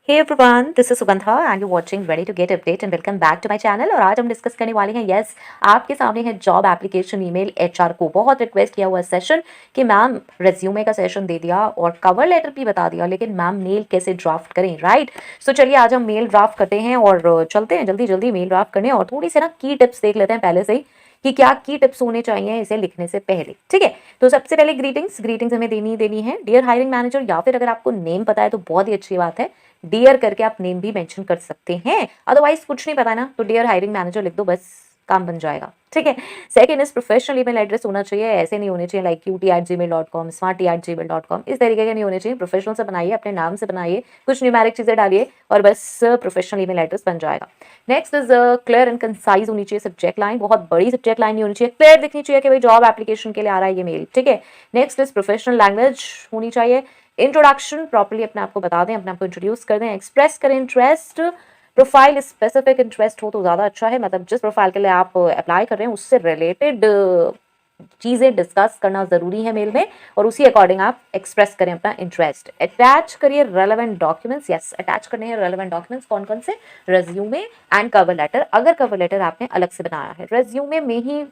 Hey everyone, this is Sugandha and you're watching Ready to Get Update and welcome back to my channel। और आज हम discuss करने वाले हैं आपके सामने है जॉब एप्लीकेशन ईमेल एचआर को बहुत रिक्वेस्ट किया हुआ सेशन कि मैम रेज्यूमे का सेशन दे दिया और कवर लेटर भी बता दिया, लेकिन मैम मेल कैसे ड्राफ्ट करें, राइट। सो चलिए आज हम मेल ड्राफ्ट करते हैं और चलते हैं जल्दी जल्दी मेल ड्राफ्ट करने और थोड़ी सी ना की टिप्स देख लेते हैं पहले से ही कि क्या की टिप्स होने चाहिए इसे लिखने से पहले। ठीक है, तो सबसे पहले ग्रीटिंग्स हमें देनी है डियर हायरिंग मैनेजर, या फिर अगर आपको नेम पता है तो बहुत ही अच्छी बात है, डियर करके आप नेम भी मेंशन कर सकते हैं। अदरवाइज कुछ नहीं पता ना तो डियर हायरिंग मैनेजर लिख दो, बस काम बन जाएगा। ठीक है, second is professional email address होना चाहिए, ऐसे नहीं होने चाहिए लाइक qt@gmail.com smarty@gmail.com, इस तरीके के नहीं होने चाहिए। प्रोफेशनल से बनाइए, अपने नाम से बनाइए, कुछ न्यूमेरिक चीजें डालिए और बस प्रोफेशनल ईमेल एड्रेस बन जाएगा। Next is clear and concise होनी चाहिए सब्जेक्ट लाइन, बहुत बड़ी सब्जेक्ट लाइन नहीं होनी चाहिए, क्लियर दिखनी चाहिए कि भाई जॉब एप्लीकेशन के लिए आ रहा है ये मेल। ठीक है, नेक्स्ट इज प्रोफेशनल लैंग्वेज होनी चाहिए, इंट्रोडक्शन प्रॉपर्ली अपने आप को बता दें, अपने आप को इंट्रोड्यूस कर दें, एक्सप्रेस करें इंटरेस्ट, प्रोफाइल स्पेसिफिक इंटरेस्ट हो तो ज़्यादा अच्छा है, मतलब जिस प्रोफाइल के लिए आप अप्लाई कर रहे हैं उससे रिलेटेड चीज़ें डिस्कस करना ज़रूरी है मेल में और उसी अकॉर्डिंग आप एक्सप्रेस करें अपना इंटरेस्ट। अटैच करिए रेलेवेंट डॉक्यूमेंट्स, यस अटैच करने हैं रेलेवेंट डॉक्यूमेंट्स, कौन कौन से, रेज्यूमे एंड कवर लेटर। अगर कवर लेटर आपने अलग से बनाया है, रेज्यूमे में ही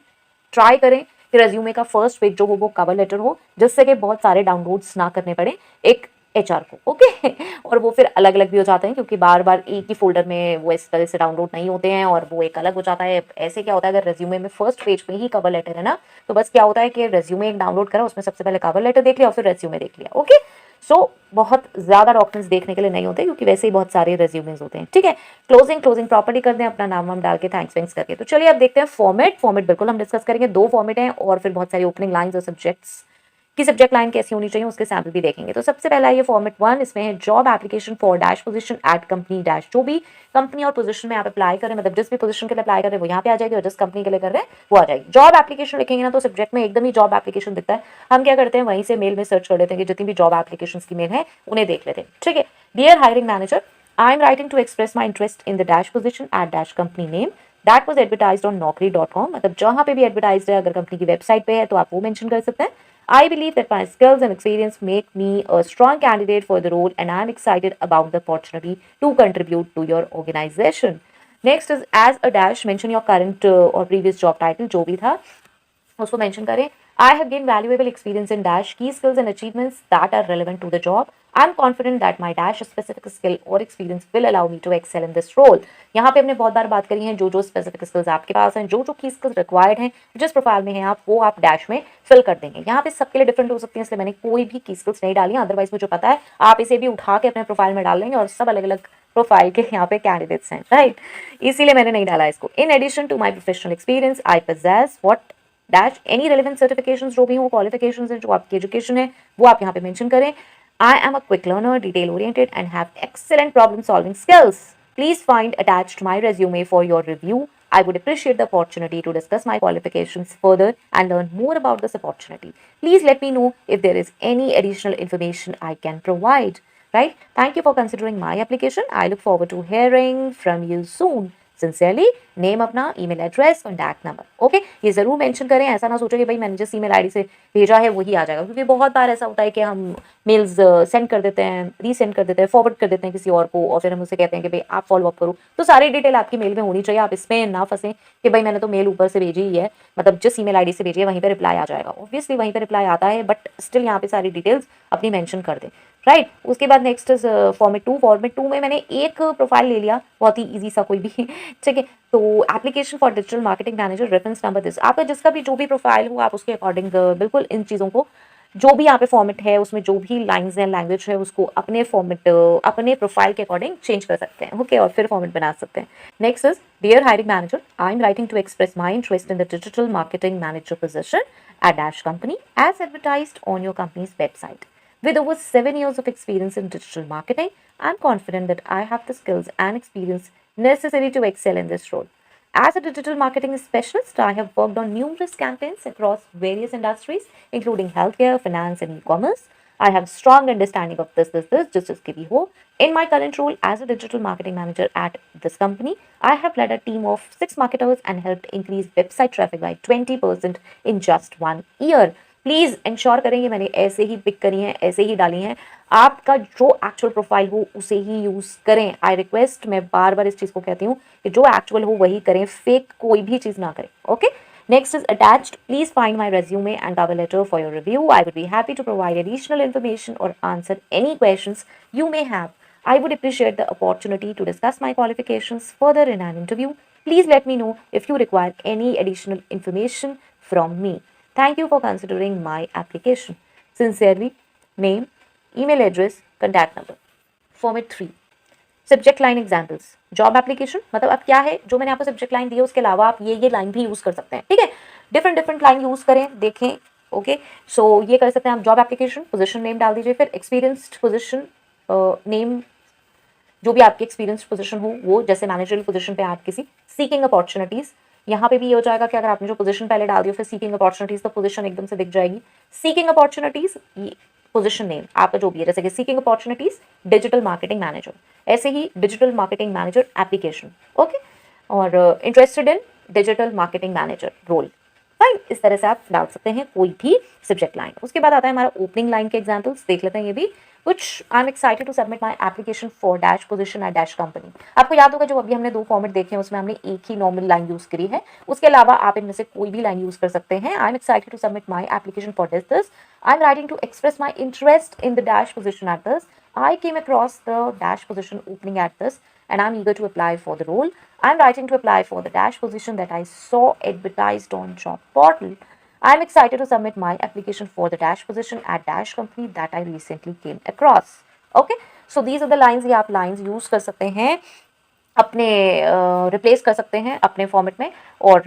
ट्राई करें कि रेज्यूमे का फर्स्ट पेज जो हो वो कवर लेटर हो, जिससे कि बहुत सारे डाउनलोड्स ना करने पड़े एक एचआर को। ओके और वो फिर अलग अलग भी हो जाते हैं क्योंकि बार बार एक ही फोल्डर में वो इस तरह से डाउनलोड नहीं होते हैं और वो एक अलग हो जाता है। ऐसे क्या होता है, अगर रेज्यूमे में फर्स्ट पेज पे ही कवर लेटर है ना, तो बस क्या होता है कि रेज्यूमे एक डाउनलोड करा, उसमें सबसे पहले कवर लेटर देख लिया और फिर रेज्यूमे देख लिया। ओके सो बहुत ज्यादा डॉक्यूमेंट्स देखने के लिए नहीं होते क्योंकि वैसे ही बहुत सारे रेज्यूमेज होते हैं। ठीक है, क्लोजिंग प्रॉपर्टी कर दें, अपना नाम वाम डाल के थैंक्स वैंक्स करके। तो चलिए अब देखते हैं फॉर्मेट बिल्कुल हम डिस्कस करेंगे, दो फॉर्मेट हैं और फिर बहुत सारी ओपनिंग लाइंस और सब्जेक्ट्स की सब्जेक्ट लाइन कैसी होनी चाहिए उसके सैंपल भी देखेंगे। तो सबसे पहला ये फॉर्मेट 1, इसमें है job application for dash position at company dash, जो भी कंपनी और पोजीशन में आप अप्लाई करें, मतलब जिस भी पोजीशन के लिए अप्लाई कर रहे हैं वो यहाँ पे आ जाएगी और जिस कंपनी के लिए कर रहे हैं वो आ जाएगी। जॉब एप्लीकेशन लिखेंगे ना तो सब्जेक्ट में एकदम ही जॉब एप्लीकेशन दिखता है, हम क्या करते हैं वहीं से मेल में सर्च कर लेते हैं कि जितनी भी जॉब एप्लीकेशन की मेल है उन्हें देख लेते हैं। ठीक है, dear hiring manager, I am writing to express my interest in the dash position at dash company name that was advertised on naukri.com, मतलब जहां पे भी एडवर्टाइज्ड है, अगर कंपनी की वेबसाइट पे है तो आप वो मेंशन कर सकते हैं। I believe that my skills and experience make me a strong candidate for the role and I am excited about the opportunity to contribute to your organization. Next is as a dash, mention your current or previous job title, जो भी था उसको mention करें। I have gained valuable experience in dash key skills and achievements that are relevant to the job. I'm confident that my dash specific skill or experience will allow me to excel in this role. यहाँ पे हमने बहुत बार बात करी है, जो specific skills आपके पास हैं, जो की स्किल्स रिक्वायर्ड हैं, जिस प्रोफाइल में हैं आप, वो आप डैश में फिल कर देंगे। यहाँ पे सबके लिए डिफरेंट हो सकती है, इसलिए मैंने कोई भी की स्किल्स नहीं डाली, अदरवाइज मुझे पता है आप इसे भी उठा के अपने प्रोफाइल में डाल लेंगे और सब अलग अलग प्रोफाइल के यहाँ पे कैंडिडेट्स हैं, राइट, इसीलिए मैंने नहीं डाला इसको। In addition to my professional experience I possess what dash any relevant certifications जो भी हो, क्वालिफिकेशंस हैं, जो आपकी एजुकेशन है वो आप यहाँ पे मेंशन करें। I am a quick learner, detail oriented and have excellent problem solving skills. Please find attached my resume for your review. I would appreciate the opportunity to discuss my qualifications further and learn more about this opportunity. Please let me know if there is any additional information I can provide. Right? Thank you for considering my application. I look forward to hearing from you soon. Sincerely, name अपना, email address, contact number. Okay, ये जरूर mention करें, ऐसा ना सोचो कि भाई मैंने जिस ईमेल आईडी से भेजा है वही आ जाएगा, क्योंकि बहुत बार ऐसा होता है कि हम मेल्स सेंड कर देते हैं, रीसेंड कर देते हैं, फॉरवर्ड कर देते हैं किसी और को और फिर हम उससे कहते हैं कि भाई आप फॉलो अप करो। तो सारी डिटेल आपकी मेल में होनी चाहिए, आप इसमें ना फंसें कि भाई मैंने तो मेल ऊपर से भेजी ही है, मतलब जिस ईमेल आईडी से भेजी है वहीं पर रिप्लाई आ जाएगा। ऑब्वियसली वहीं पर रिप्लाई आता है, बट स्टिल यहाँ पे सारी डिटेल्स अपनी मेंशन कर दें, राइट। उसके बाद नेक्स्ट फॉर्मेट टू में मैंने एक प्रोफाइल ले लिया, बहुत ही इजी सा कोई भी ठीक है। तो application for digital marketing manager, reference number this, आपका जिसका भी जो भी प्रोफाइल हो आप उसके अकॉर्डिंग बिल्कुल इन चीज़ों को, जो भी यहाँ पे फॉर्मेट है उसमें जो भी लाइंस हैं, लैंग्वेज है, उसको अपने फॉर्मेट अपने प्रोफाइल के अकॉर्डिंग चेंज कर सकते हैं। ओके, और फिर फॉर्मेट बना सकते हैं। Next is dear hiring manager, I am writing to express my interest in the digital marketing manager position at dash company as advertised on your company's website. With over 7 years of experience in digital marketing, I'm confident that I have the skills and experience necessary to excel in this role. As a digital marketing specialist, I have worked on numerous campaigns across various industries, including healthcare, finance, and e-commerce. I have strong understanding of just as give you. In my current role as a digital marketing manager at this company, I have led a team of 6 marketers and helped increase website traffic by 20% in just 1 year. Please ensure करें कि मैंने ऐसे ही pick करी हैं, ऐसे ही डाली हैं। आपका जो एक्चुअल प्रोफाइल हो उसे ही यूज करें। आई रिक्वेस्ट, मैं बार बार इस चीज को कहती हूँ कि जो एक्चुअल हो वही करें, फेक कोई भी चीज ना करें। Okay, next is attached. Please find my resume and cover letter for your review. I would be happy to provide additional information or answer any questions you may have. I would appreciate the opportunity to discuss my qualifications further in an interview. Please let me know if you require any additional information from me. Thank you for considering my application. Sincerely, name, email address, contact number. Format 3. Subject line examples. Job application मतलब अब क्या है, जो मैंने आपको subject line दी है उसके अलावा आप ये लाइन भी यूज कर सकते हैं। ठीक है, डिफरेंट लाइन यूज करें, देखें। ओके, सो ये कर सकते हैं आप। जॉब एप्लीकेशन, पोजीशन नेम डाल दीजिए, फिर एक्सपीरियंस्ड पोजीशन नेम, जो भी आपकी एक्सपीरियंस्ड पोजीशन हो वो, जैसे मैनेजरियल पोजीशन पे आप किसी। सीकिंग अपॉर्चुनिटीज, यहाँ पे भी ये हो जाएगा कि अगर आपने जो पोजीशन पहले डाल दी फिर सीकिंग अपॉर्चुनिटीज, तो पोजीशन एकदम से दिख जाएगी। सीकिंग अपॉर्चुनिटीज, पोजीशन नेम आपका जो भी है, जैसे कि seeking opportunities digital marketing manager, ऐसे ही digital marketing manager application. Okay, और interested in digital marketing manager role. Fine, इस तरह से आप डाल सकते हैं कोई भी सब्जेक्ट लाइन। उसके बाद आता है हमारा ओपनिंग लाइन के एग्जाम्पल्स, देख लेते हैं ये भी कुछ। I am excited to submit my application for dash position at dash company. आपको याद होगा जो अभी हमने 2 फॉर्मेट देखे हैं उसमें हमने एक ही नॉर्मल लाइन यूज करी है, उसके अलावा आप इनमें से कोई भी लाइन यूज कर सकते हैं। I am excited to submit my application for this. I am writing to express my interest in the dash position at this. I came across the dash position opening at this and I'm eager to apply for the role. I'm writing to apply for the dash position that I saw advertised on job portal. I'm excited to submit my application for the dash position at dash company that I recently came across. Okay, so these are the lines। ये आप lines use कर सकते हैं अपने, replace कर सकते हैं अपने फॉर्मेट में। और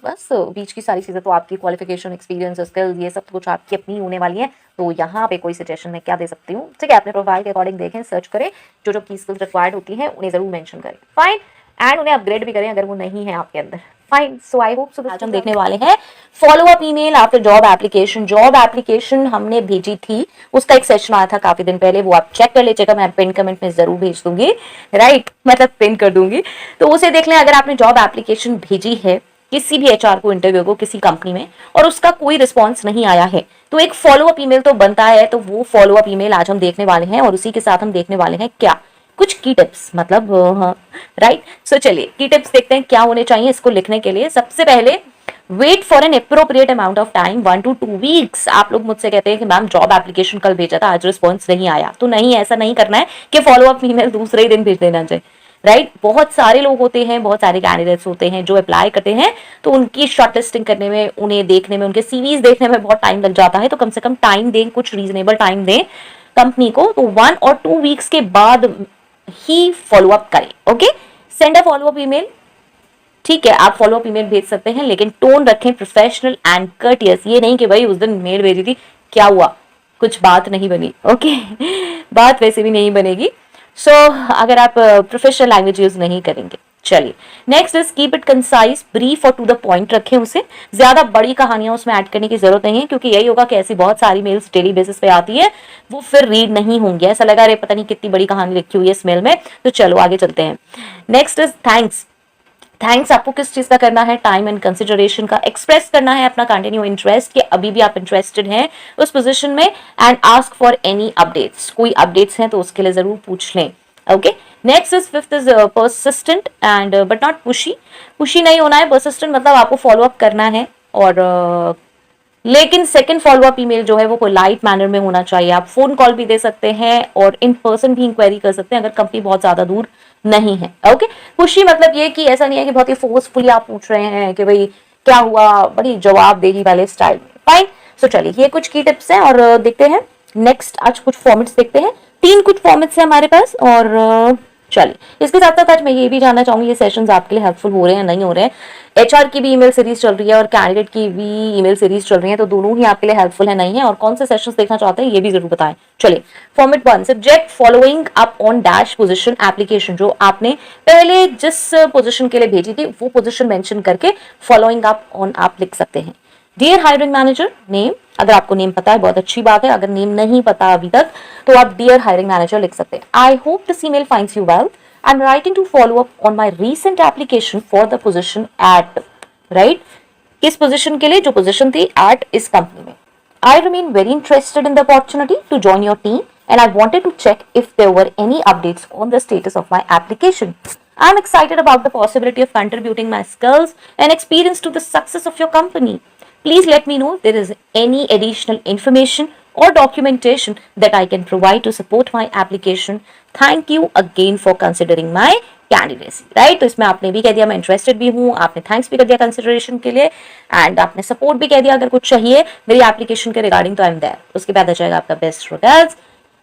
बस बीच की सारी चीज़ें तो आपकी क्वालिफिकेशन, एक्सपीरियंस, स्किल्स, ये सब कुछ आपकी अपनी होने वाली है। तो यहाँ पे कोई सजेशन मैं क्या दे सकती हूँ, ठीक है, अपने प्रोफाइल के अकॉर्डिंग देखें, सर्च करें, जो जो की स्किल्स रिक्वायर्ड होती हैं उन्हें ज़रूर मेंशन करें। फाइन, एंड उन्हें अपग्रेड भी करें अगर वो नहीं है आपके अंदर। फाइन, सो आई होप सो। आज हम देखने वाले हैं follow up email after job application. Job application हमने भेजी थी, उसका एक सेशन आया था काफी दिन पहले, वो आप चेक कर लीजिएगा, मैं पिन कमेंट में जरूर भेज दूंगी, राइट, मतलब पिन कर दूंगी, तो उसे देख लें। अगर आपने जॉब एप्लीकेशन भेजी है किसी भी एचआर को, इंटरव्यू को, किसी कंपनी में, और उसका कोई रिस्पॉन्स नहीं आया है, तो एक फॉलो अप ईमेल तो बनता है। तो वो फॉलो अप ईमेल आज हम देखने वाले हैं, और उसी के साथ हम देखने वाले हैं क्या, कुछ की टिप्स, मतलब राइट। सो चलिए की टिप्स देखते हैं क्या होने चाहिए इसको लिखने के लिए। सबसे पहले, wait for an appropriate amount of time, 1 to 2 weeks. आप लोग मुझसे कहते हैं कि मैम जॉब एप्लीकेशन कल भेजा था, आज रिस्पॉन्स नहीं आया। तो नहीं, ऐसा नहीं करना है कि फॉलो अप ईमेल दूसरे ही दिन भेज देना चाहिए, राइट। बहुत सारे लोग होते हैं, बहुत सारे कैंडिडेट्स होते हैं जो अप्लाई करते हैं, तो उनकी शॉर्टलिस्टिंग करने में, उन्हें देखने में, उनके सीवीज देखने में बहुत टाइम लग जाता है। तो कम से कम टाइम दें, कुछ रीजनेबल टाइम दें कंपनी को। तो 1 or 2 वीक्स के बाद ही फॉलो अप करें। Okay, send a follow up email, ठीक है, आप फॉलो अप ईमेल भेज सकते हैं, लेकिन टोन रखें प्रोफेशनल एंड कर्टियस। ये नहीं कि भाई उस दिन मेल भेजी थी, क्या हुआ, कुछ बात नहीं बनी। ओके, बात वैसे भी नहीं बनेगी। सो अगर आप प्रोफेशनल लैंग्वेज यूज नहीं करेंगे। चलिए, next is keep it concise, brief और टू द पॉइंट रखें उसे। ज्यादा बड़ी कहानियां उसमें ऐड करने की जरूरत नहीं है, क्योंकि यही होगा कि ऐसी बहुत सारी मेल्स डेली बेसिस पे आती है, वो फिर रीड नहीं होंगी, ऐसा लगा अरे पता नहीं कितनी बड़ी कहानी लिखी हुई है इस मेल में। तो चलो आगे चलते हैं। Next is thanks. थैंक्स आपको किस चीज का करना है, टाइम एंड कंसिडरेशन का एक्सप्रेस करना है, अपना कंटिन्यू इंटरेस्ट कि अभी भी आप इंटरेस्टेड हैं उस पोजीशन में। And ask for any updates, कोई अपडेट्स हैं तो उसके लिए जरूर पूछ लें। Okay, next is fifth is persistent and but not pushy. Pushy नहीं होना है, परसिस्टेंट मतलब आपको फॉलो अप करना है, और लेकिन सेकंड फॉलो अप ईमेल जो है वो कोई लाइट मैनर में होना चाहिए। आप फोन कॉल भी दे सकते हैं और इन पर्सन भी इंक्वायरी कर सकते हैं अगर कंपनी बहुत ज्यादा दूर नहीं है। ओके, खुशी मतलब ये कि ऐसा नहीं है कि बहुत ही फोर्सफुली आप पूछ रहे हैं कि भाई क्या हुआ, बड़ी जवाबदेही वाले स्टाइल में। फाइन, सो चलिए ये कुछ की टिप्स हैं, और देखते हैं नेक्स्ट आज कुछ फॉर्मेट्स देखते हैं। 3 कुछ फॉर्मेट्स हैं हमारे पास, और चलिए इसके साथ साथ आज मैं ये भी जानना चाहूंगी ये सेशंस आपके लिए हेल्पफुल हो रहे हैं नहीं हो रहे हैं। एचआर की भी ईमेल सीरीज चल रही है और कैंडिडेट की भी ईमेल सीरीज चल रही है, तो दोनों ही आपके लिए हेल्पफुल है नहीं है, और कौन से सेशंस देखना चाहते हैं ये भी जरूर बताएं। चलिए, format 1, subject following up on dash position application. जो आपने पहले जिस पोजीशन के लिए भेजी थी वो पोजीशन मेंशन करके फॉलोइंग अप ऑन आप लिख सकते हैं। डियर हायरिंग मैनेजर, नेम, अगर आपको नेम पता है बहुत अच्छी बात है, अगर नेम नहीं पता अभी तक तो आप डियर हायरिंग मैनेजर लिख सकते हैं। I hope this email finds you well. I am writing to follow up on my recent application for the position at, right, किस पोजिशन के लिए, जो पोजिशन थी एट इस कंपनी में। I remain very interested in the opportunity to join your team and I wanted to check if there were any updates on the status of my application. I'm excited about the possibility of contributing my skills and experience to the success of your company. Please let me know if there is any additional information or documentation that I can provide to support my application. Thank you again for considering my candidacy right. तो इसमें आपने भी कह दिया मैं interested भी हूँ, आपने थैंक्स भी कर दिया कंसिडरेशन के लिए, एंड आपने सपोर्ट भी कह दिया अगर कुछ चाहिए मेरी एप्लीकेशन के रिगार्डिंग तो आई एम देयर। उसके बाद आ जाएगा आपका best regards,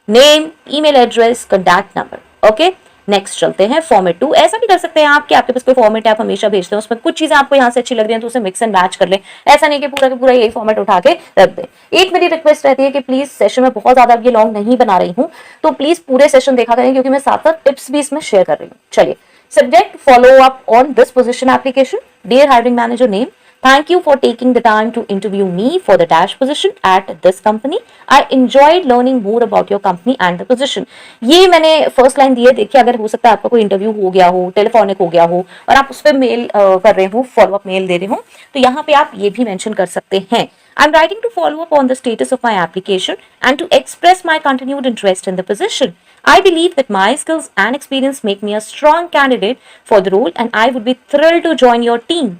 name, email address, contact number. Okay, next चलते हैं फॉर्मेट 2। ऐसा भी कर सकते हैं आप कि आपके पास कोई फॉर्मेट आप हमेशा भेजते हैं, उसमें कुछ चीजें आपको यहाँ से अच्छी लग रही हैं तो उसे मिक्स एंड मैच कर लें। ऐसा नहीं कि पूरा का पूरा यही फॉर्मेट उठा के रख दें। एक मेरी रिक्वेस्ट रहती है कि प्लीज सेशन में बहुत ज्यादा ये लॉन्ग नहीं बना रही हूँ, तो प्लीज पूरे सेशन देखा करें क्योंकि मैं साथ साथ टिप्स भी इसमें शेयर कर रही हूँ। चलिए, subject follow up on this position application. Dear hiring manager name, thank you for taking the time to interview me for the dash position at this company. I enjoyed learning more about your company and the position. ये मैंने first line दी है, देखिए अगर हो सकता है आपका कोई इंटरव्यू हो गया हो, टेलीफोनिक हो गया हो और आप उस पर मेल कर रहे हो, फॉलो अप मेल दे रहे हो, तो यहाँ पे आप ये भी मेंशन कर सकते हैं। I'm writing to follow up on the status of my application and to express my continued interest in the position. I believe that my skills and experience make me a strong candidate for the role and I would be thrilled to join your team.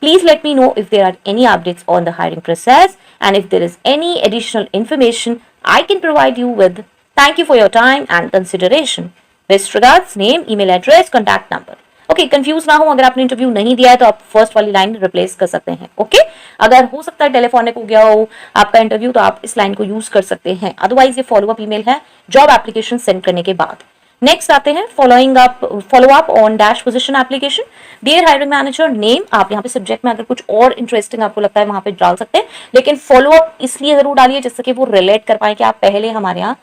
Please let me know if there are any updates on the hiring process and if there is any additional information I can provide you with. Thank you for your time and consideration. Best regards, name, email address, contact number. Okay, confuse ना हो, अगर आपने interview नहीं दिया है तो आप first वाली लाइन रिप्लेस कर सकते हैं। ओके, अगर हो सकता है टेलीफोनिक हो गया हो आपका इंटरव्यू तो आप इस लाइन को यूज कर सकते हैं, अदरवाइज ये फॉलो अप ईमेल है जॉब एप्लीकेशन सेंड करने के बाद। नेक्स्ट आते हैं follow up on dash position application. Dear hiring manager name, आप यहाँ पे सब्जेक्ट में अगर कुछ और इंटरेस्टिंग आपको लगता है वहां पे डाल सकते हैं, लेकिन फॉलो अप इसलिए जरूर डालिए जिससे कि वो रिलेट कर पाए कि आप पहले हमारे यहाँ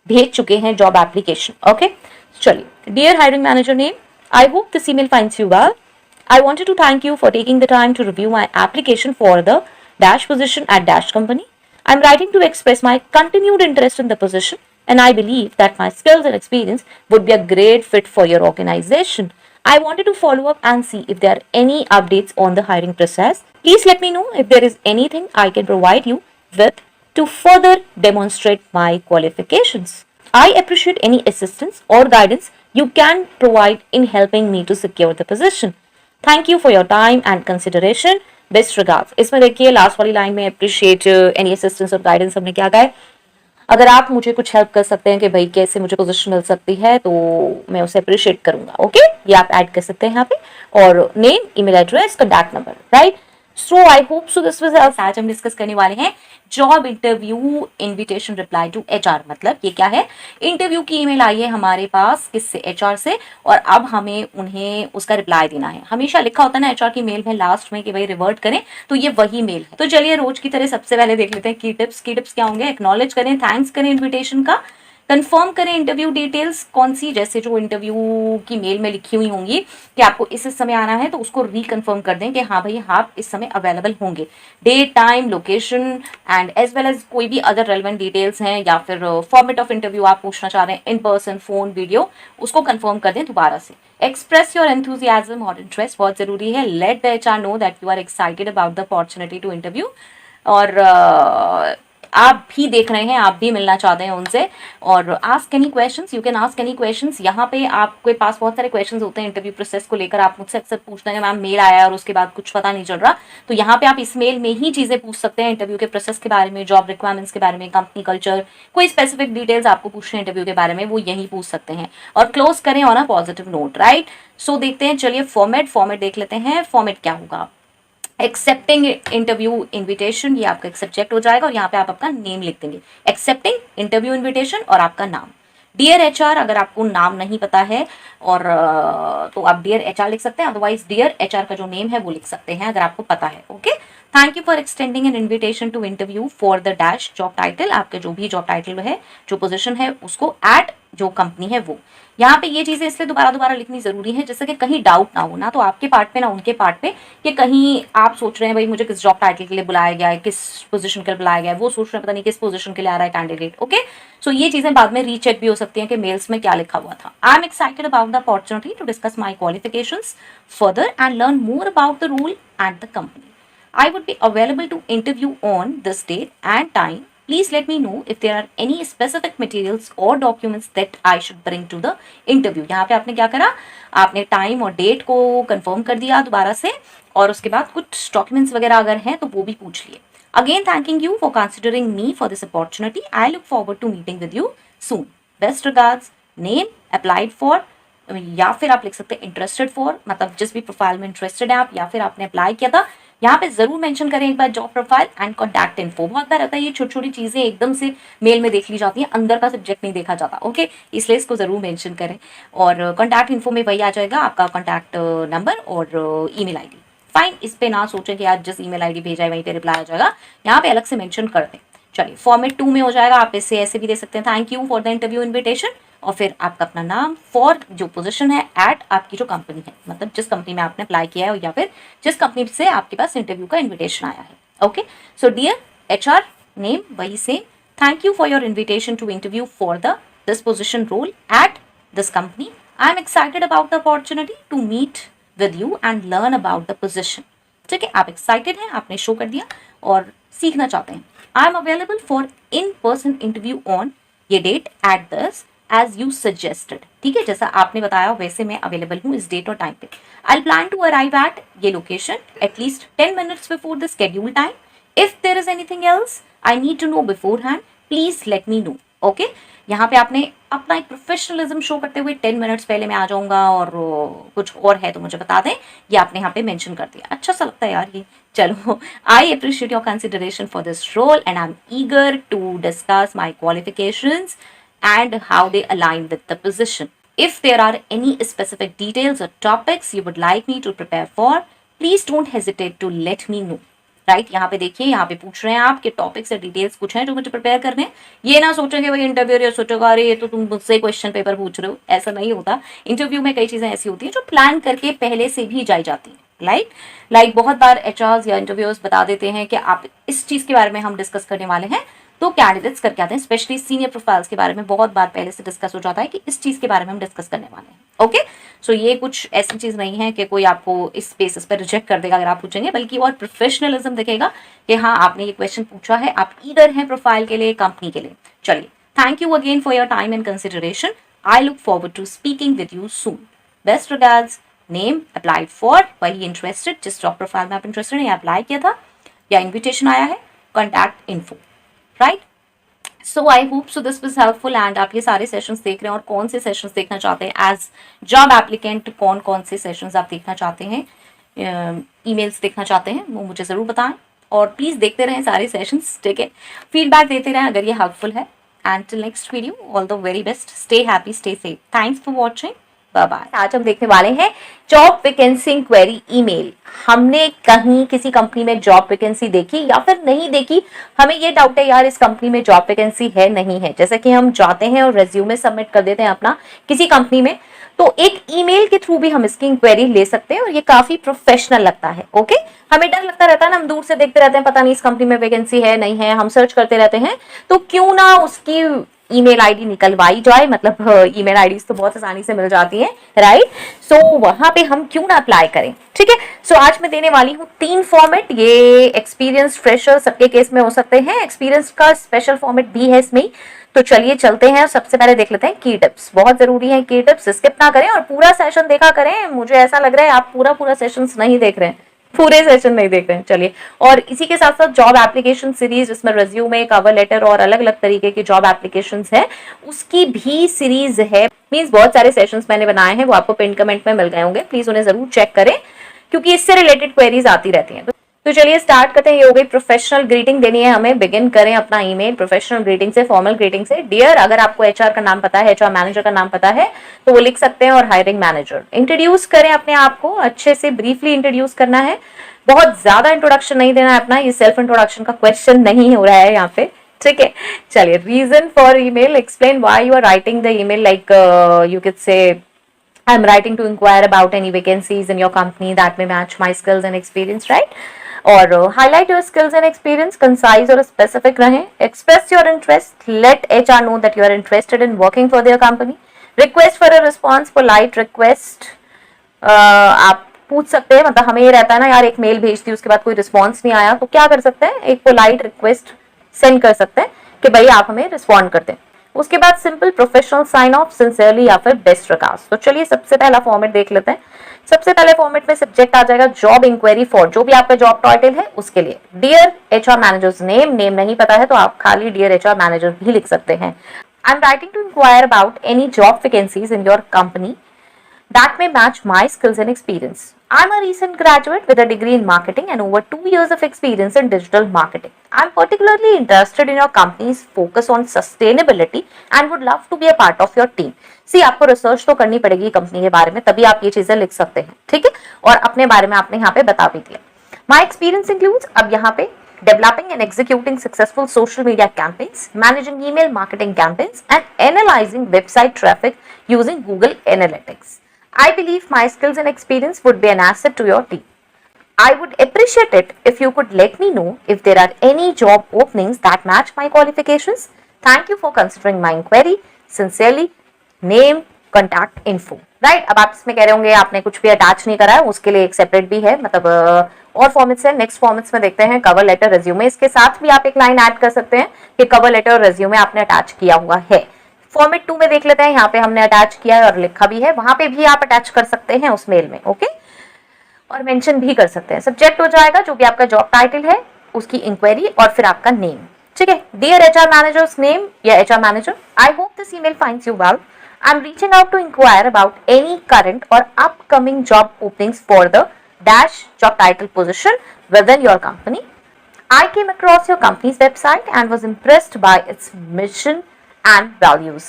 भेज चुके हैं जॉब एप्लीकेशन। ओके, चलिए, dear hiring manager name, I hope this email finds you well. I wanted to thank you for taking the time to review my application for the dash position at dash company. I'm writing to express my continued interest in the position and I believe that my skills and experience would be a great fit for your organization. I wanted to follow up and see if there are any updates on the hiring process. Please let me know if there is anything I can provide you with to further demonstrate my qualifications. I appreciate any assistance or guidance you can provide in helping me to secure the position. Thank you for your time and consideration. Best regards. इसमें देखिए last वाली line में appreciate any assistance और guidance हमने क्या कहा है, अगर आप मुझे कुछ हेल्प कर सकते हैं कि भाई कैसे मुझे पोजीशन मिल सकती है तो मैं उसे अप्रिशिएट करूंगा। ओके, ये आप ऐड कर सकते हैं यहाँ पे, और name, email address, contact number. Right, so I hope so this was आज हम डिस्कस करने वाले हैं job interview invitation reply to HR. मतलब ये क्या है, इंटरव्यू की ईमेल आई है हमारे पास किससे, एचआर से, और अब हमें उन्हें उसका रिप्लाई देना है। हमेशा लिखा होता है ना एचआर की मेल में लास्ट में कि भाई रिवर्ट करें, तो ये वही मेल है। तो चलिए रोज की तरह सबसे पहले देख लेते हैं की टिप्स। की टिप्स क्या होंगे, एक्नॉलेज करें, थैंक्स करें इन्विटेशन का, कंफर्म करें इंटरव्यू डिटेल्स कौन सी, जैसे जो इंटरव्यू की मेल में लिखी हुई होंगी कि आपको इस समय आना है तो उसको रिकन्फर्म कर दें कि हाँ भाई आप इस समय अवेलेबल होंगे, date, time, location and as well as कोई भी अदर रेलेवेंट डिटेल्स हैं या फिर फॉर्मेट ऑफ इंटरव्यू आप पूछना चाह रहे हैं, इन पर्सन, फोन, वीडियो, उसको कंफर्म कर दें दोबारा से। एक्सप्रेस योर एंथुजियाज्म और इंटरेस्ट, बहुत जरूरी है। Let the HR know that you are excited about the opportunity to interview, और आप भी देख रहे हैं, आप भी मिलना चाहते हैं उनसे। और ask any questions, you can ask any questions. यहाँ पे आपके पास बहुत सारे क्वेश्चंस होते हैं इंटरव्यू प्रोसेस को लेकर, आप मुझसे अक्सर पूछते हैं मैम मेल आया और उसके बाद कुछ पता नहीं चल रहा, तो यहाँ पे आप इस मेल में ही चीजें पूछ सकते हैं इंटरव्यू के प्रोसेस के बारे में, जॉब रिक्वायरमेंट्स के बारे में, कंपनी कल्चर, कोई स्पेसिफिक डिटेल्स आपको पूछने हैं इंटरव्यू के बारे में, वो यही पूछ सकते हैं। और क्लोज करें on a positive note. Right, so देखते हैं, चलिए फॉर्मेट देख लेते हैं। फॉर्मेट क्या होगा, एक्सेप्टिंग इंटरव्यू इन्विटेशन, ये आपका एक सब्जेक्ट हो जाएगा और यहाँ पे आप अपना नेम लिख देंगे, एक्सेप्टिंग इंटरव्यू इन्विटेशन और आपका नाम। डियर एचआर, अगर आपको नाम नहीं पता है और तो आप डियर एचआर लिख सकते हैं, अदरवाइज डियर एचआर का जो नेम है वो लिख सकते हैं अगर आपको पता है। Okay, thank you for extending an invitation to interview for the dash job title, आपके जो भी जॉब टाइटल है, जो पोजीशन है उसको, एट जो कंपनी है वो। यहाँ पे ये चीजें इसलिए दोबारा लिखनी जरूरी है जिससे कि कहीं डाउट ना हो, ना तो आपके पार्ट पे ना उनके पार्ट पे, कि कहीं आप सोच रहे हैं भाई मुझे किस जॉब टाइटल के लिए बुलाया गया है, किस पोजीशन के लिए बुलाया गया है, वो सोच रहे हैं पता नहीं किस पोजीशन के लिए आ रहा है कैंडिडेट। ओके, सो ये चीजें बाद में रीचेक भी हो सकती हैं कि मेल्स में क्या लिखा हुआ था। I am excited about the opportunity to discuss my qualifications further and learn more about the role and the company. I would be available to interview on this date and time. Please let me know if there are any specific materials or documents that I should bring to the interview. यहाँ पे आपने क्या करा, आपने time और date को confirm कर दिया दोबारा से, और उसके बाद कुछ डॉक्यूमेंट्स वगैरह अगर हैं तो वो भी पूछ लिए. Again, thanking you for considering me for this opportunity. I look forward to meeting with you soon. Best regards. Name, applied for, या फिर आप लिख सकते हैं इंटरेस्टेड फॉर, मतलब जिस भी प्रोफाइल में इंटरेस्टेड है आप, या फिर आपने अप्लाई किया था. यहाँ पे जरूर मेंशन करें एक बार job profile and contact info. बहुत बार रहता है ये छोटी छोटी चीजें एकदम से मेल में देख ली जाती हैं, अंदर का सब्जेक्ट नहीं देखा जाता. ओके, इसलिए इसको जरूर मेंशन करें. और कॉन्टैक्ट इन्फो में वही आ जाएगा आपका कॉन्टैक्ट नंबर और ईमेल आईडी. फाइन, इस पे ना सोचें कि आज जिस ईमेल आईडी भेजा है वहीं पे रिप्लाई आ जाएगा, यहाँ पे अलग से मेंशन कर दें. चलिए, फॉर्मेट 2 में हो जाएगा. आप इसे ऐसे भी दे सकते हैं, thank you for the interview invitation, और फिर आपका अपना नाम फॉर जो पोजीशन है एट आपकी जो कंपनी है, मतलब जिस कंपनी में आपने अप्लाई किया है या फिर जिस कंपनी से आपके पास इंटरव्यू का इन्विटेशन आया है. Okay, so dear HR, name वही से, thank you for your invitation to interview for the this position role at this company. I am excited about the opportunity to meet with you and learn about the position. ठीक है, आप excited हैं, आपने show कर दिया और सीखना चाहते हैं. I am available for in person interview on ये date at this as you suggested. ठीक है, जैसा आपने बताया वैसे मैं अवेलेबल हूँ इस डेट और टाइम पे. I plan to arrive at ये लोकेशन एटलीस्ट 10 minutes before the schedule time. If there is anything else I need to know beforehand, please let me know. Okay, यहाँ पे आपने अपना एक प्रोफेशनलिज्म शो करते हुए 10 minutes पहले मैं आ जाऊंगा और कुछ और है तो मुझे बता दें, ये आपने यहाँ पे मेंशन कर दिया. अच्छा सा लगता है यार ये. चलो, I appreciate your consideration for this role and I am eager to discuss my qualifications and how they align with the position. If there are any specific details or topics you would like me to prepare for, please don't hesitate to let me know. Right, यहाँ पे देखिए, यहाँ पे पूछ रहे हैं आप कि टॉपिक्स या डिटेल्स कुछ हैं जो मुझे प्रिपेयर करने हैं. ये ना सोचेंगे भाई इंटरव्यू या सोचोगा अरे ये तो तुम मुझसे क्वेश्चन पेपर पूछ रहे हो, ऐसा नहीं होता. इंटरव्यू में कई चीजें ऐसी होती हैं जो प्लान करके पहले से भी जाई जाती हैं. लाइक बहुत बार HRs या इंटरव्यूअर्स बता देते हैं कि आप इस चीज के बारे में हम डिस्कस करने वाले हैं, तो कैंडिडेट्स करके आते हैं, स्पेशली सीनियर प्रोफाइल्स के बारे में बहुत बार पहले से डिस्कस हो जाता है कि इस चीज के बारे में हम डिस्कस करने वाले हैं. ओके, सो ये कुछ ऐसी चीज नहीं है कि कोई आपको इस बेसिस पर रिजेक्ट कर देगा अगर आप पूछेंगे, बल्कि और प्रोफेशनलिज्म दिखेगा कि हाँ आपने ये क्वेश्चन पूछा है, आप ईगर हैं प्रोफाइल के लिए, कंपनी के लिए. चलिए, thank you again for your time and consideration. I look forward to speaking with you soon. Best regards. Name, applied for, वही इंटरेस्टेड जिस जॉब प्रोफाइल में आप इंटरेस्टेड हैं या अप्लाई किया था या इन्विटेशन आया है, contact info. Right, so I hope so this was helpful. And आप ये सारे सेशंस देख रहे हैं और कौन से सेशंस देखना चाहते हैं एज जॉब एप्लीकेंट, कौन कौन से सेशंस आप देखना चाहते हैं, ईमेल्स देखना चाहते हैं, वो मुझे ज़रूर बताएं. और प्लीज़ देखते रहें सारे सेशंस. ठीक है, फीडबैक देते रहें अगर ये हेल्पफुल है. And till next video, all the very best. Stay happy, stay safe. Thanks for watching. Bye bye. आज हम देखने वाले हैं जॉब वैकेंसी इंक्वायरी ईमेल. हमने कहीं किसी कंपनी में जॉब वैकेंसी देखी या फिर नहीं देखी, हमें ये डाउट है यार इस कंपनी में जॉब वैकेंसी है नहीं है. जैसे कि हम जाते हैं और रेज्यूमे सबमिट कर देते हैं अपना किसी कंपनी में, तो एक ईमेल के थ्रू भी हम इसकी इंक्वायरी ले सकते हैं और ये काफी प्रोफेशनल लगता है. ओके, हमें डर लगता रहता है ना, हम दूर से देखते रहते हैं पता नहीं इस कंपनी में वैकेंसी है नहीं है, हम सर्च करते रहते हैं, तो क्यों ना उसकी ईमेल आईडी निकलवाई जाए. मतलब ईमेल आईडीज तो बहुत आसानी से मिल जाती हैं, राइट. सो वहां पे हम क्यों ना अप्लाई करें. ठीक है, सो आज मैं देने वाली हूँ 3 फॉर्मेट. ये एक्सपीरियंस, फ्रेशर सबके केस में हो सकते हैं, एक्सपीरियंस का स्पेशल फॉर्मेट भी है इसमें. तो चलिए चलते हैं. सबसे पहले देख लेते हैं की टिप्स. बहुत जरूरी है की टिप्स, स्किप ना करें और पूरा सेशन देखा करें. मुझे ऐसा लग रहा है आप पूरा सेशन नहीं देख रहे हैं, पूरे सेशन नहीं देख रहे हैं. चलिए, और इसी के साथ साथ जॉब एप्लीकेशन सीरीज जिसमें रिज्यूमे, कवर लेटर और अलग अलग तरीके की जॉब एप्लीकेशंस है, उसकी भी सीरीज है. मींस बहुत सारे सेशंस मैंने बनाए हैं, वो आपको पिन कमेंट में मिल गए होंगे, प्लीज उन्हें जरूर चेक करें क्योंकि इससे रिलेटेड क्वेरीज आती रहती हैं. तो चलिए स्टार्ट करते हैं. ये हो गई प्रोफेशनल ग्रीटिंग देनी है हमें. बिगिन करें अपना ईमेल प्रोफेशनल ग्रीटिंग से, फॉर्मल ग्रीटिंग से. डियर, अगर आपको HR का नाम पता है, HR मैनेजर का नाम पता है तो वो लिख सकते हैं, और हायरिंग मैनेजर. इंट्रोड्यूस करें अपने आप को अच्छे से, ब्रीफली इंट्रोड्यूस करना है, बहुत ज्यादा इंट्रोडक्शन नहीं देना है अपना. ये सेल्फ इंट्रोडक्शन का क्वेश्चन नहीं हो रहा है यहाँ पे. ठीक है, चलिए. Reason for email, explain why you are writing the email. Like you can say I'm writing to inquire about any vacancies in your company that may match my skills and experience, right? और highlight your skills and experience, concise और specific रहें. Express your interest, let HR know that you are interested in working for their company. Request for a response, polite request. आप पूछ सकते हैं, मतलब हमें ये रहता है ना यार एक मेल भेज दी उसके बाद कोई रिस्पॉन्स नहीं आया, तो क्या कर सकते हैं, एक पोलाइट रिक्वेस्ट सेंड कर सकते हैं कि भाई आप हमें रिस्पॉन्ड करते हैं। उसके बाद simple professional sign off, sincerely या फिर बेस्ट रिगार्ड्स। तो चलिए सबसे पहला फॉर्मेट देख लेते हैं। सबसे पहले फॉर्मेट में सब्जेक्ट आ जाएगा जॉब इंक्वायरी फॉर, जो भी आपका जॉब टाइटल है उसके लिए। Dear HR manager's name, name नहीं पता है तो आप खाली डियर एचआर मैनेजर भी लिख सकते हैं। I am writing to inquire about any job vacancies in your company that may match my skills and experience. I'm a recent graduate with a degree in marketing and over 2 years of experience in digital marketing. I'm particularly interested in your company's focus on sustainability and would love to be a part of your team. See, आपको research तो करनी पड़ेगी company के बारे में, तभी आप ये चीजें लिख सकते हैं, ठीक है। और अपने बारे में आपने यहाँ पे बता भी दिया। My experience includes, अब यहाँ पे developing and executing successful social media campaigns, managing email marketing campaigns, and analyzing website traffic using Google Analytics. I believe my skills and experience would be an asset to your team. I would appreciate it if you could let me know if there are any job openings that match my qualifications. Thank you for considering my inquiry. Sincerely, name, contact info. Right? अब आप इसमें कह रहे होंगे आपने कुछ भी attach नहीं करा है, उसके लिए एक सेपरेट भी है, मतलब और फॉर्मेट्स है। नेक्स्ट फॉर्मेट्स में देखते हैं कवर लेटर, रेज्यूमे। इसके साथ भी आप एक लाइन ऐड कर सकते हैं कि कवर लेटर और रेज्यूमे आपने अटैच किया हुआ है। फॉर्मेट 2 में देख लेते हैं, यहाँ पे हमने अटैच किया है और लिखा भी है, वहां पे भी आप अटैच कर सकते हैं उस मेल में, ओके। और मेंशन भी कर सकते हैं। सब्जेक्ट हो जाएगा जो भी आपका जॉब टाइटल है, उसकी इंक्वायरी और फिर आपका नेम, ठीक है। डियर एचआर मैनेजर्स नेम या HR manager, I hope this email finds you well. I am reaching out to inquire about any current or upcoming job openings for the dash job title position within your company. I came across your company's website and was impressed by its mission and values.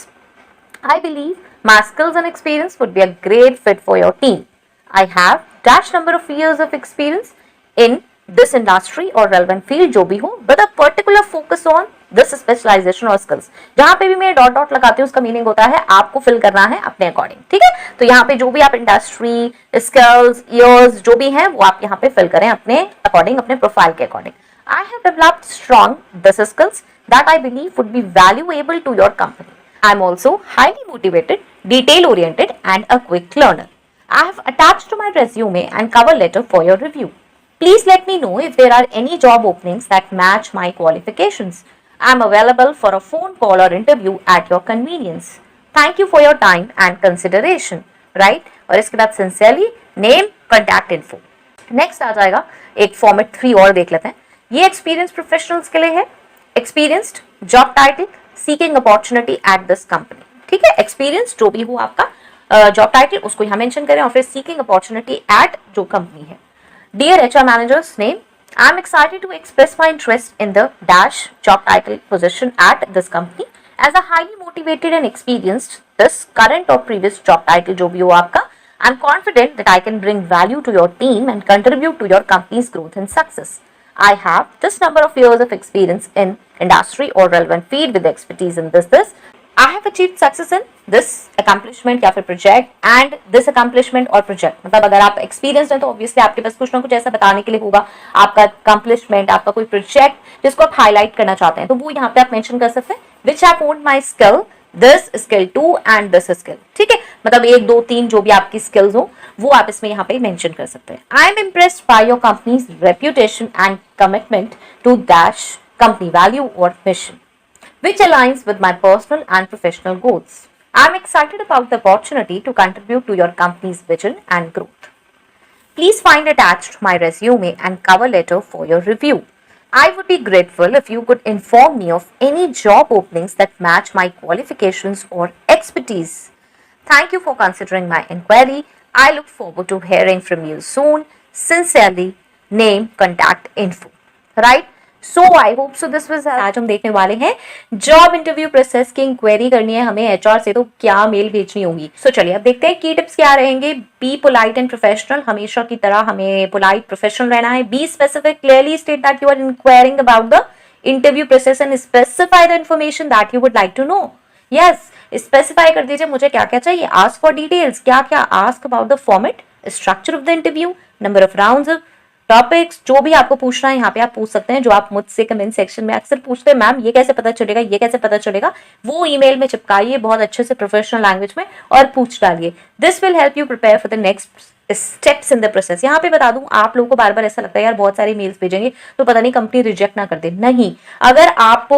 I believe my skills and experience would be a great fit for your team. I have dash number of years of experience in this industry or relevant field जो भी हो, with a particular focus on this specialization or skills. जहाँ पे भी मैं dot dot लगाती हूँ उसका मीनिंग होता है आपको फिल करना है अपने अकॉर्डिंग, ठीक है। तो यहाँ पे जो भी आप इंडस्ट्री, स्किल्स, ईयर्स जो भी है वो आप यहाँ पे फिल करें अपने अकॉर्डिंग, अपने प्रोफाइल के according. I have developed strong business skills that I believe would be valuable to your company. I am also highly motivated, detail-oriented, and a quick learner. I have attached to my resume and cover letter for your review. Please let me know if there are any job openings that match my qualifications. I am available for a phone call or interview at your convenience. Thank you for your time and consideration. Right? और इसके बाद sincerely, name, contact info. Next आ जाएगा एक format 3 और देख लेते हैं। ये एक्सपीरियंस प्रोफेशनल्स के लिए है। Experienced, job title, seeking opportunity eight this company, ठीक है। एक्सपीरियंस जो भी हो आपका जॉब टाइटल उसको यहाँ मेंशन करें और फिर सीकिंग अपॉर्चुनिटी एट जो कंपनी है। Dear HR manager's name, I am excited to express my interest in the dash job title position at this company as a highly motivated and experienced this current और previous job title जो भी हो आपका। I am confident that I can bring value to your team and contribute to your company's growth and success. I have this number of years of experience in industry or relevant field with expertise in this. I have achieved success in this accomplishment या फिर project and this accomplishment और project. मतलब अगर आप experienced हैं तो obviously आपके पास कुछ ना कुछ ऐसा बताने के लिए होगा, आपका accomplishment, आपका कोई project जिसको आप highlight करना चाहते हैं, तो वो यहाँ पे आप mention कर सकते हैं which have honed my skill, this skill 2 and this skill, ठीक है। मतलब 1 2 3 जो भी आपकी skills हो वो आप इसमें यहाँ पे मेंशन कर सकते हैं। I am impressed by your company's reputation and commitment to dash company value और mission which aligns with my personal and professional goals. I am excited about the opportunity to contribute to your company's vision and growth. Please find attached my resume and cover letter for your review. I would be grateful if you could inform me of any job openings that match my qualifications or expertise. Thank you for considering my inquiry. I look forward to hearing from you soon. Sincerely, name, contact info. Right? So I hope so this was आज हम देखने वाले हैं job interview process की inquiry करनी है हमें HR से तो क्या मेल भेजनी होगी। सो चलिए अब देखते हैं की टिप्स क्या रहेंगे। बी पोलाइट एंड प्रोफेशनल, हमेशा की तरह हमें पोलाइट प्रोफेशनल रहना है। Be specific, clearly state that you are inquiring about the interview process and specify the information that you would like to know. Yes, specify कर दीजिए मुझे क्या क्या चाहिए। आस्क फॉर डिटेल्स, क्या क्या, ask about the format, structure of the interview, number of rounds, topics जो भी आपको पूछना है यहाँ पे आप पूछ सकते हैं, जो आप मुझसे कमेंट सेक्शन में अक्सर पूछते हैं मैम ये कैसे पता चलेगा, ये कैसे पता चलेगा, वो ईमेल में चिपकाइए बहुत अच्छे से प्रोफेशनल लैंग्वेज में और पूछ डालिए। This will help you prepare for the next steps in the process. यहाँ पे बता दूं, आप लोगों को बार बार ऐसा लगता है यार बहुत सारी मेल्स भेजेंगे तो पता नहीं कंपनी रिजेक्ट ना कर दे। नहीं, अगर आप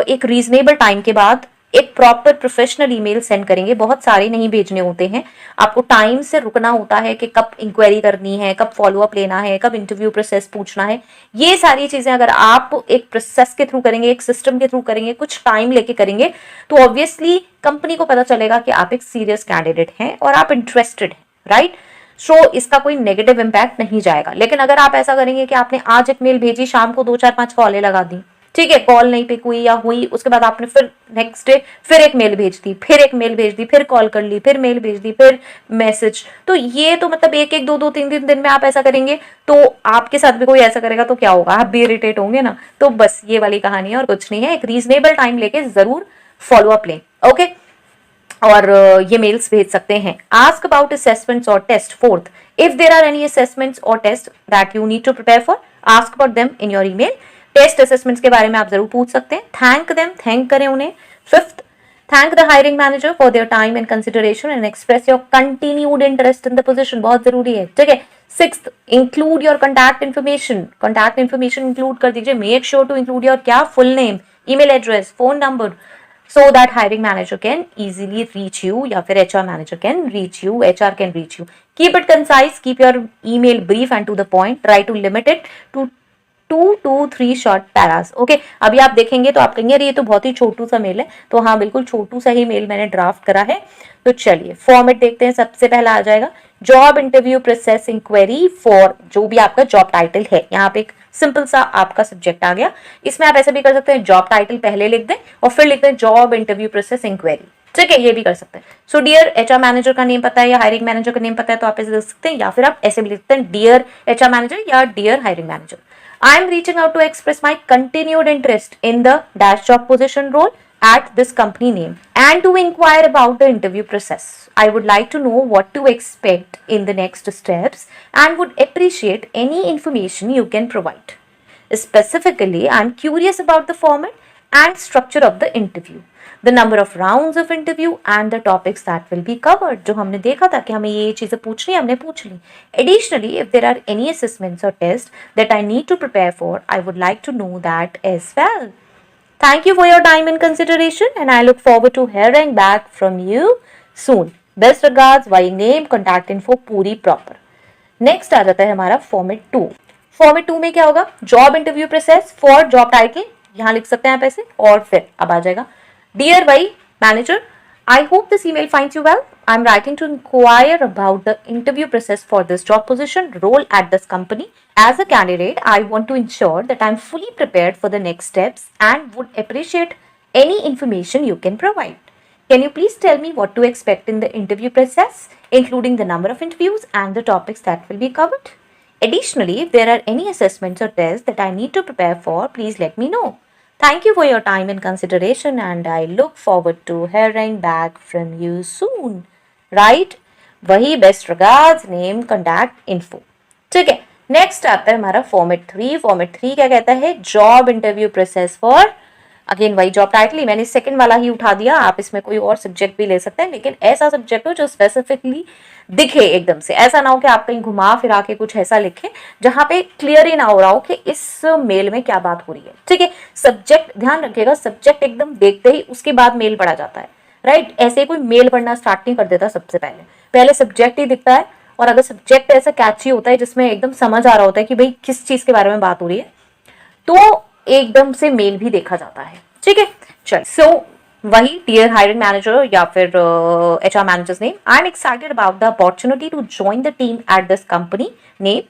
एक रीजनेबल टाइम के बाद एक प्रॉपर प्रोफेशनल ईमेल सेंड करेंगे, बहुत सारे नहीं भेजने होते हैं, आपको टाइम से रुकना होता है कि कब इंक्वायरी करनी है, कब फॉलो अप लेना है, कब इंटरव्यू प्रोसेस पूछना है। ये सारी चीजें अगर आप एक प्रोसेस के थ्रू करेंगे, एक सिस्टम के थ्रू करेंगे, कुछ टाइम लेके करेंगे, तो ऑब्वियसली कंपनी को पता चलेगा कि आप एक सीरियस कैंडिडेट हैं और आप इंटरेस्टेड हैं, राइट। सो इसका कोई नेगेटिव इंपैक्ट नहीं जाएगा। लेकिन अगर आप ऐसा करेंगे कि आपने आज एक मेल भेजी, शाम को 2-4-5 कॉलें लगा दी, ठीक है, कॉल नहीं पिक हुई या हुई, उसके बाद आपने फिर नेक्स्ट डे फिर एक मेल भेज दी, फिर एक मेल भेज दी, फिर कॉल कर ली, फिर मेल भेज दी, फिर मैसेज, तो ये तो मतलब एक एक 2-2 3-3 दिन में आप ऐसा करेंगे तो आपके साथ भी कोई ऐसा करेगा तो क्या होगा, आप भी इरिटेट होंगे ना। तो बस ये वाली कहानी है और कुछ नहीं है। एक रीजनेबल टाइम लेके जरूर फॉलो अप लें, ओके। और ये मेल्स भेज सकते हैं। Ask about assessments or test. Fourth, if there are any assessments or test that you need to prepare for, ask about them in your email. Test assessments के बारे में आप जरूर पूछ सकते हैं। थैंक देम, थैंक करें उन्हें। Fifth, thank the hiring manager for their time and consideration and express your continued interest in the position, बहुत जरूरी है, ठीक है। Sixth, include your contact information, contact information include कर दीजिए। Make sure to include your क्या, full name, email address, phone number, so that hiring manager can easily reach you या फिर HR manager can reach you, HR can reach you. Keep it concise, keep your email brief and to the point. Try to limit it to 2 to 3 short paras. Okay, अभी आप देखेंगे तो आप कहेंगे अरे ये तो बहुत ही छोटू सा मेल है, तो हाँ बिल्कुल छोटू सा ही मेल मैंने ड्राफ्ट करा है। तो चलिए फॉर्मेट देखते हैं। सबसे पहला आ जाएगा job interview process inquiry for, जो भी आपका जॉब टाइटल है, यहाँ पे एक सिंपल सा आपका सब्जेक्ट आ गया। इसमें आप ऐसा भी कर सकते हैं, जॉब टाइटल पहले लिख दें और फिर लिख दें जॉब इंटरव्यू प्रोसेस इंक्वायरी, ठीक है, ये भी कर सकते हैं। सो डियर एचआर मैनेजर का नेम पता है या हायरिंग मैनेजर का नेम पता है तो आप ऐसे लिख सकते हैं, या फिर आप ऐसे भी लिखते हैं डियर एचआर मैनेजर या dear hiring manager. I am reaching out to express my continued interest in the dash job position role at this company name and to inquire about the interview process. I would like to know what to expect in the next steps and would appreciate any information you can provide. Specifically, I am curious about the format and structure of the interview, the number of rounds of interview and the topics that will be covered. जो हमने देखा था कि हमें ये चीजें पूछनी, हमने पूछ ली। Additionally, if there are any assessments or tests that I need to prepare for, I would like to know that as well. Thank you for your time and consideration and I look forward to hearing back from you soon. Best regards, by name, contact info पूरी proper. Next आ जाता है हमारा format 2। Format 2 में क्या होगा, job interview process for job title, यहाँ लिख सकते हैं आप ऐसे, और फिर अब आ जाएगा dear by manager, I hope this email finds you well. I am writing to inquire about the interview process for this job position role at this company. As a candidate, I want to ensure that I am fully prepared for the next steps and would appreciate any information you can provide. Can you please tell me what to expect in the interview process, including the number of interviews and the topics that will be covered? Additionally, if there are any assessments or tests that I need to prepare for, please let me know. Thank you for your time and consideration and I look forward to hearing back from you soon. Right? वही best regards, name, contact, info. ठीक है, next आता है हमारा format 3। Format 3 क्या कहता है, job interview process for, again वही जॉब टाइटल ही, मैंने सेकंड वाला ही उठा दिया, आप इसमें कोई और सब्जेक्ट भी ले सकते हैं, लेकिन ऐसा सब्जेक्ट हो जो स्पेसिफिकली दिखे एकदम से, ऐसा ना हो कि आप कहीं घुमा फिरा के कुछ ऐसा लिखें जहां पे क्लियर ही ना हो रहा हो कि इस मेल में क्या बात हो रही है, ठीक है। सब्जेक्ट ध्यान रखिएगा, सब्जेक्ट एकदम देखते ही उसके बाद मेल पढ़ा जाता है, राइट। ऐसे कोई मेल पढ़ना स्टार्ट नहीं कर देता, सबसे पहले सब्जेक्ट ही दिखता है, और अगर सब्जेक्ट ऐसा कैची होता है जिसमें एकदम समझ आ रहा होता है कि भाई किस चीज के बारे में बात हो रही है, तो एकदम से मेल भी देखा जाता है, ठीक है। चल, सो वही डियर हायरिंग मैनेजर या फिर HR manager's name, I am excited about the opportunity to join the team at this company name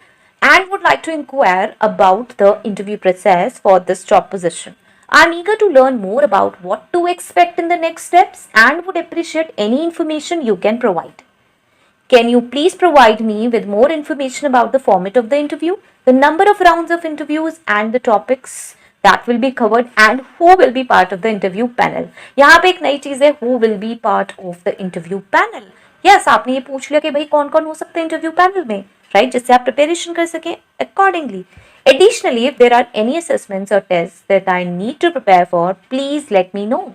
and would like to inquire about the interview process for this job position. I'm eager to learn more about what to expect in the next steps and would appreciate any information you can provide. Can you please provide me with more information about the format of the interview, the number of rounds of interviews and the topics that will be covered and who will be part of the interview panel. यहाँ पे एक नई चीज है, who will be part of the interview panel. Yes, आपने ये पूछ लिया कि भाई कौन कौन हो सकते हैं इंटरव्यू पैनल में, राइट, जिससे आप प्रिपरेशन कर सकें accordingly. Additionally, if there are any assessments or tests that I need to prepare for, please let me know.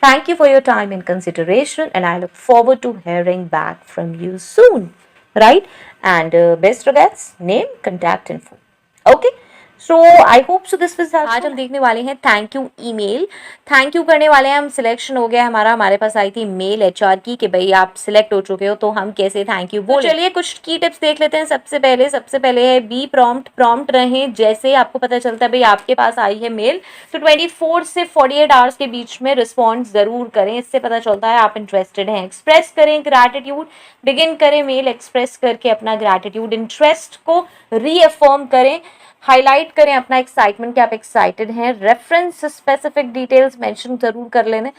Thank you for your time and consideration, and I look forward to hearing back from you soon. Right? And best regards, name, contact info. Okay. So I hope so this was आज हम देखने वाले हैं thank you email. Thank you करने वाले हैं हम. Selection हो गया हमारा. हमारे पास आई थी मेल एचआर की कि भाई आप सिलेक्ट हो चुके हो तो हम कैसे थैंक यू बोले. चलिए कुछ की टिप्स देख लेते हैं. सबसे पहले है बी प्रॉम्प्ट रहें. जैसे आपको पता चलता है भाई आपके पास आई है मेल तो 24 से 48 आवर्स के बीच में रिस्पॉन्स जरूर करें. इससे पता चलता है आप इंटरेस्टेड हैं. एक्सप्रेस करें ग्रैटिट्यूड. बिगिन करें मेल एक्सप्रेस करके अपना ग्रैटिट्यूड. इंटरेस्ट को रीअफर्म करें. हाईलाइट करें अपना एक्साइटमेंट कि आप एक्साइटेड हैं. रेफरेंस स्पेसिफिक डिटेल्स मेंशन जरूर कर लेने.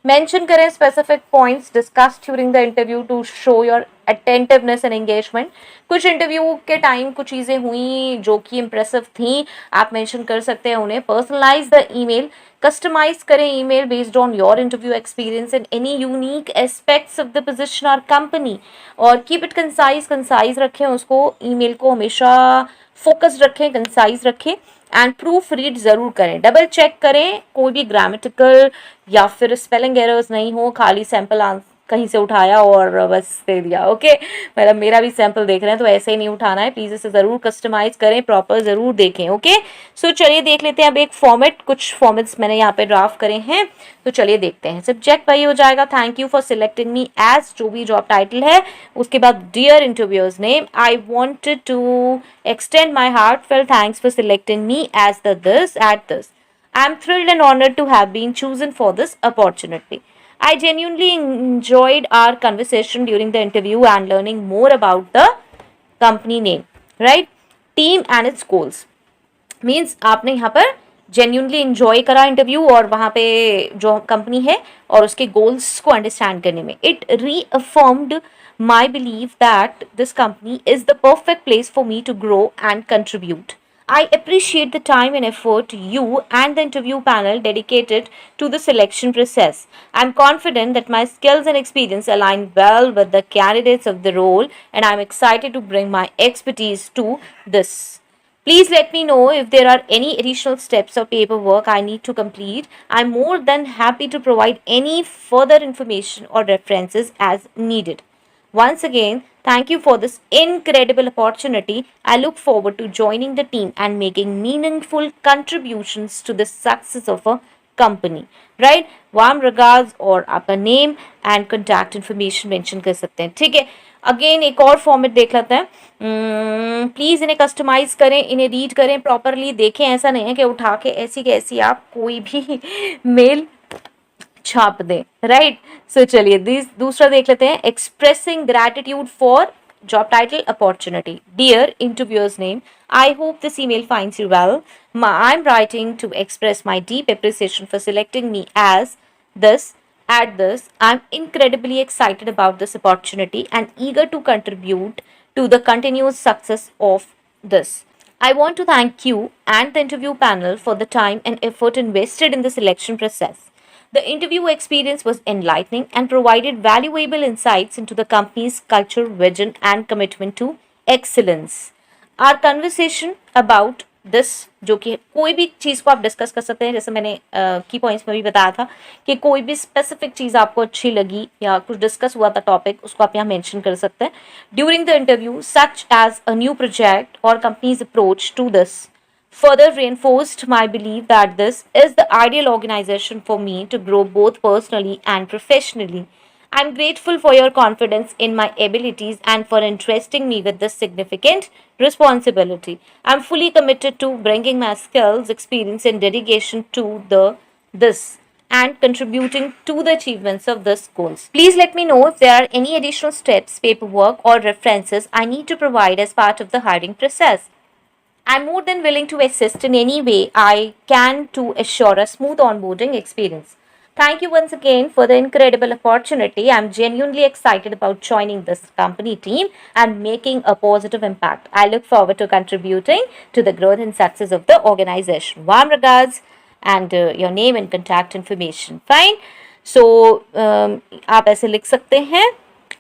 मेंशन करें specific points discussed during the interview to show your attentiveness and engagement. कुछ इंटरव्यू के टाइम कुछ चीज़ें हुई जो कि इंप्रेसिव थी, आप मेंशन कर सकते हैं उन्हें. Personalize the email. कस्टमाइज करें email based on your interview experience and any unique aspects of the position और कंपनी. और कीप इट कंसाइज रखें उसको. ईमेल को हमेशा फोकस रखें, कंसाइज रखें. एंड प्रूफ रीड जरूर करें. डबल चेक करें कोई भी ग्रामेटिकल या फिर स्पेलिंग एरर्स नहीं हो. खाली सैंपल कहीं से उठाया और बस दे दिया. ओके, मतलब मेरा भी सैंपल देख रहे हैं तो ऐसे ही नहीं उठाना है. प्लीज इसे जरूर कस्टमाइज करें, प्रॉपर जरूर देखें. ओके, सो चलिए देख लेते हैं अब एक फॉर्मेट. कुछ फॉर्मेट्स मैंने यहाँ पे ड्राफ्ट करे हैं तो चलिए देखते हैं. सब्जेक्ट वही हो जाएगा thank you for selecting me as, जो भी जॉब टाइटल है. उसके बाद dear interviewer's name. I wanted to extend my heartfelt thanks for selecting me as the this at this. I am thrilled and honored to have been chosen for this opportunity. I genuinely enjoyed our conversation during the interview and learning more about the company name, right? Team and its goals. Means आपने यहाँ पर genuinely enjoy करा interview और वहाँ पे जो company है और उसके गोल्स को अंडरस्टैंड करने में. It reaffirmed my belief that this company is the perfect place for me to grow and contribute. I appreciate the time and effort you and the interview panel dedicated to the selection process. I'm confident that my skills and experience align well with the candidates of the role, and I'm excited to bring my expertise to this. Please let me know if there are any additional steps or paperwork I need to complete. I'm more than happy to provide any further information or references as needed. Once again, thank you for this incredible opportunity. I look forward to joining the team and making meaningful contributions to the success of a company. Right? Warm regards और आपका name and contact information mention कर सकते हैं. ठीक है. Again एक और format देख लेते हैं. प्लीज़ इन्हें कस्टमाइज करें, इन्हें रीड करें, प्रॉपरली देखें. ऐसा नहीं है कि उठा के ऐसी कैसी आप कोई भी मेल छाप दें. राइट. सो चलिए दूसरा देख लेते हैं. Expressing gratitude for job title opportunity. Dear interviewer's name, I hope this email finds you well. I'm writing to express my deep appreciation for selecting me as this at this. I'm incredibly excited about this opportunity and eager to contribute to the continuous success of this. I want to thank you and the interview panel for the time and effort invested in the selection process. The interview experience was enlightening and provided valuable insights into the company's culture, vision, and commitment to excellence. Our conversation about this, जो कि कोई भी चीज़ को आप discuss कर सकते हैं, जैसे मैंने की पॉइंट्स में भी बताया था कि कोई भी स्पेसिफिक चीज़ आपको अच्छी लगी या कुछ डिस्कस हुआ था टॉपिक, उसको आप यहाँ मेंशन कर सकते हैं. During the interview such as a new project और company's approach to this further reinforced my belief that this is the ideal organization for me to grow both personally and professionally. I'm grateful for your confidence in my abilities and for entrusting me with this significant responsibility. I'm fully committed to bringing my skills, experience, and dedication to this and contributing to the achievements of this goals. Please let me know if there are any additional steps, paperwork, or references I need to provide as part of the hiring process. I'm more than willing to assist in any way I can to assure a smooth onboarding experience. Thank you once again for the incredible opportunity. I'm genuinely excited about joining this company team and making a positive impact. I look forward to contributing to the growth and success of the organization. Warm regards and your name and contact information. Fine. So आप ऐसे लिख सकते हैं.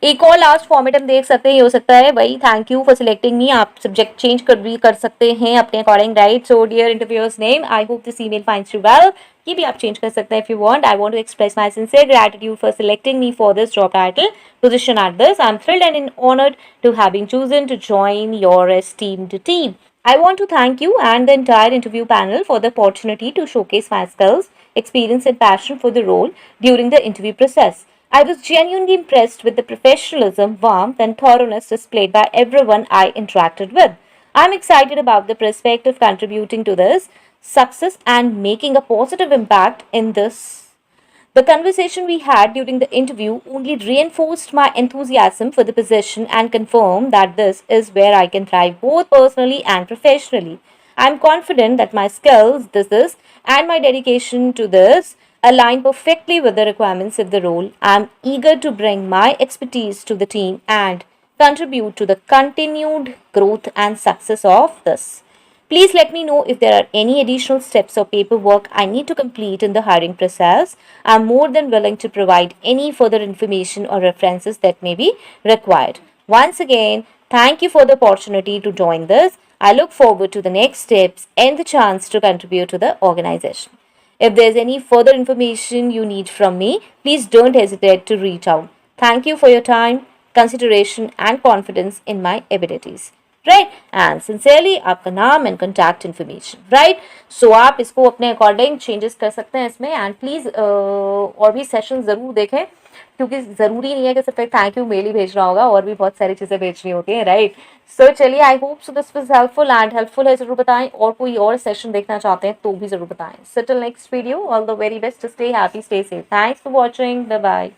एक और last format हम देख सकते हैं, ये हो सकता है वही thank you for selecting me, आप सब्जेक्ट चेंज कर भी कर सकते हैं अपने according, right? So dear interviewer's name, I hope this email finds you well, ये भी आप चेंज कर सकते हैं if you want. I want to express my sincere gratitude for selecting me for this job title position at this. I'm thrilled and honored to have been chosen to join your esteemed team. I want to thank you and the entire interview panel for the opportunity to showcase my skills, experience, and passion for the role during the interview process. I was genuinely impressed with the professionalism, warmth, and thoroughness displayed by everyone I interacted with. I'm excited about the prospect of contributing to this success and making a positive impact in this. The conversation we had during the interview only reinforced my enthusiasm for the position and confirmed that this is where I can thrive both personally and professionally. I'm confident that my skills, and my dedication to this align perfectly with the requirements of the role. I'm eager to bring my expertise to the team and contribute to the continued growth and success of this. Please let me know if there are any additional steps or paperwork I need to complete in the hiring process. I'm more than willing to provide any further information or references that may be required. Once again, thank you for the opportunity to join this. I look forward to the next steps and the chance to contribute to the organization. If there's any further information you need from me, please don't hesitate to reach out. Thank you for your time, consideration, and confidence in my abilities. Right and sincerely आपका नाम and contact information, right? सो आप इसको अपने according changes कर सकते हैं इसमें, and please और भी सेशन ज़रूर देखें, क्योंकि ज़रूरी नहीं है कि सिर्फ एक थैंक यू मेल ही भेजना होगा, और भी बहुत सारी चीज़ें भेजनी होती हैं, राइट? सो चलिए, आई hope so this was helpful, and helpful है ज़रूर बताएं, और कोई और सेशन देखना चाहते हैं तो भी ज़रूर बताएं. So till next video, all the very best, stay happy, stay safe, thanks for watching, bye bye.